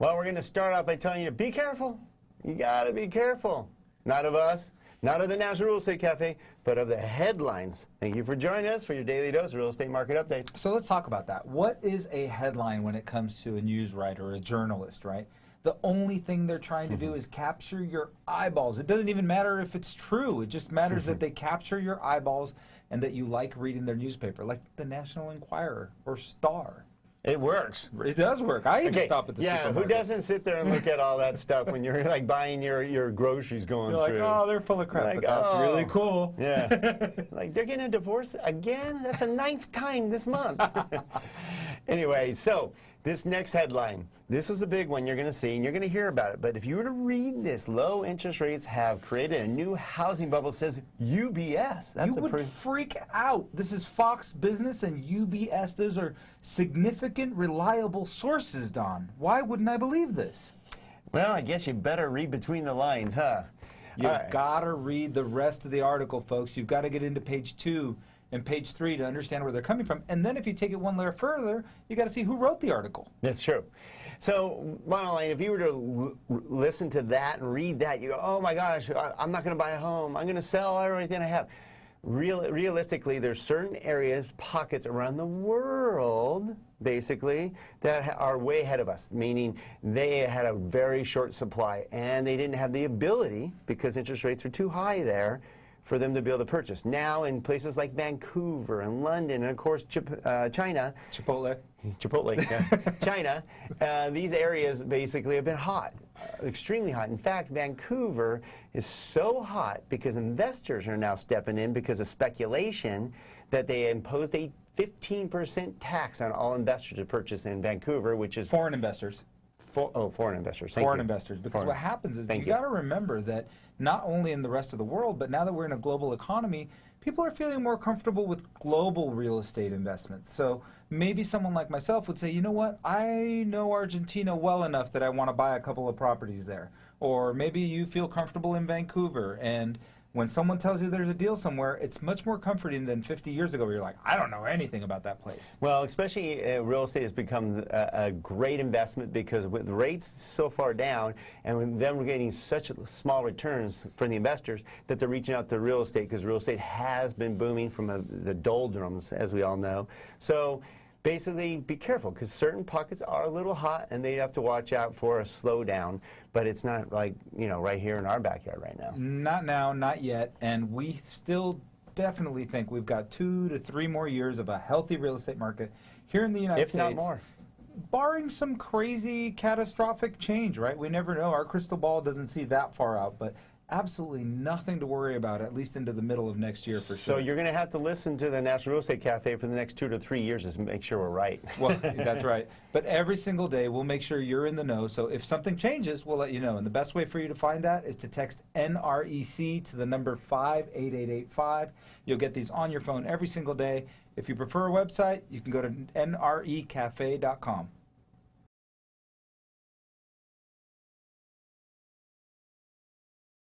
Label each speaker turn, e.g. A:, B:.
A: Well, we're going to start off by telling you to be careful. You got to be careful. Not of us, not of the National Real Estate Cafe, but of the headlines. Thank you for joining us for your daily dose of real estate market updates.
B: So let's talk about that. What is a headline when it comes to a news writer or a journalist, right? The only thing they're trying to do is capture your eyeballs. It doesn't even matter if it's true. It just matters that they capture your eyeballs and that you like reading their newspaper, like the National Enquirer or Star.
A: It works.
B: It does work. I even stop at the supermarket.
A: Who doesn't sit there and look at all that stuff when you're like buying your groceries going
B: You're
A: through?
B: Like, oh, they're full of crap,
A: like,
B: but that's really cool.
A: Yeah. Like, they're getting a divorce again? That's the 9th time this month. Anyway, so this next headline, this was a big one you're going to see, and you're going to hear about it. But if you were to read this, low interest rates have created a new housing bubble, it says UBS. That's
B: you would freak out. This is Fox Business and UBS. Those are significant, reliable sources, Don. Why wouldn't I believe this?
A: Well, I guess you better read between the lines, huh?
B: You've got to read the rest of the article, folks. You've got to get into page 2 and page 3 to understand where they're coming from. And then if you take it one layer further, you got to see who wrote the article.
A: That's true. So, bottom line, if you were to listen to that and read that, you go, oh my gosh, I'm not going to buy a home. I'm going to sell everything I have. Realistically, there's certain areas, pockets around the world, basically, that are way ahead of us, meaning they had a very short supply and they didn't have the ability, because interest rates are too high there, for them to be able to purchase. Now in places like Vancouver and London and of course China.
B: Chipotle,
A: yeah. China, these areas basically have been hot, extremely hot. In fact, Vancouver is so hot because investors are now stepping in because of speculation that they imposed a 15% tax on all investors to purchase in Vancouver, which is...
B: Foreign investors.
A: Foreign investors.
B: Foreign investors. Because what happens is you got to remember that not only in the rest of the world, but now that we're in a global economy, people are feeling more comfortable with global real estate investments. So maybe someone like myself would say, you know what, I know Argentina well enough that I want to buy a couple of properties there. Or maybe you feel comfortable in Vancouver, and when someone tells you there's a deal somewhere, it's much more comforting than 50 years ago where you're like, I don't know anything about that place.
A: Well, especially real estate has become a great investment because with rates so far down and with them getting such small returns for the investors that they're reaching out to real estate because real estate has been booming from the doldrums, as we all know. So basically, be careful because certain pockets are a little hot and they have to watch out for a slowdown. But it's not like, you know, right here in our backyard right now.
B: Not now, not yet. And we still definitely think we've got 2 to 3 more years of a healthy real estate market here in the United States.
A: If not more.
B: Barring some crazy catastrophic change, right? We never know. Our crystal ball doesn't see that far out. But absolutely nothing to worry about, at least into the middle of next year for sure.
A: So you're going to have to listen to the National Real Estate Cafe for the next 2 to 3 years to make sure we're right.
B: Well, that's right. But every single day, we'll make sure you're in the know. So if something changes, we'll let you know. And the best way for you to find that is to text NREC to the number 58885. You'll get these on your phone every single day. If you prefer a website, you can go to nrecafe.com.